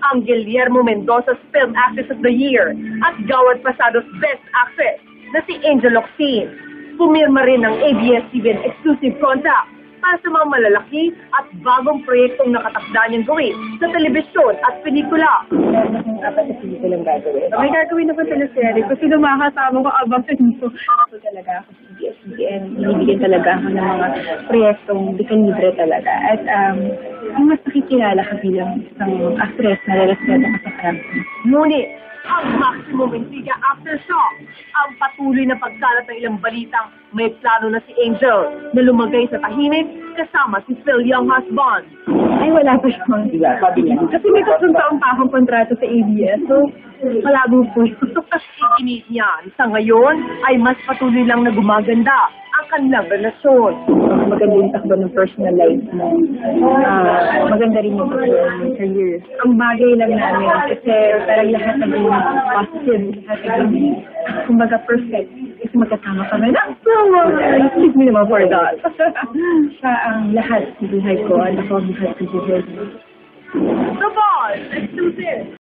ang Guillermo Mendoza's Film Actress of the Year at Gawad Pasado's Best Actress na si Angel Locsin. Pumirma rin ng ABS-CBN exclusive contract para sa mga malalaki at bagong proyektong nakatakda niyang gawin sa telebisyon at pelikula. Apat na pelikulang gagawin. May gagawin na po teleserye. Kung sino makakasama ko, abangan mo. Ako talaga ako sa ABS-CBN. Binibigyan talaga ako ng mga proyektong libre talaga. At ang mas nakikilala ka bilang isang actress na rerespeto ka sa karakter. Ngunit, ang Maximum Intriga Aftershock, ang patuloy na pagkalat ng ilang balitang may plano na si Angel na lumagay sa tahimik kasama si Phil Young husband. Ay, wala pa siya. Kasi may 3 taong pa akong kontrato sa ABS. So, malabo po yun. Inis niya, sa ngayon ay mas patuloy lang na gumaganda ang kanilang relasyon. Maganda yung takbo ng personal life mo. Maganda rin yung career. Ang bagay lang namin kasi parang lahat ng positive, lahat ng kumbaga perfect. Kasi magkasama kami na excuse me naman for that. Siya ang lahat sa buhay ko at ako ang lahat sa buhay ko. The Boss! Exclusive!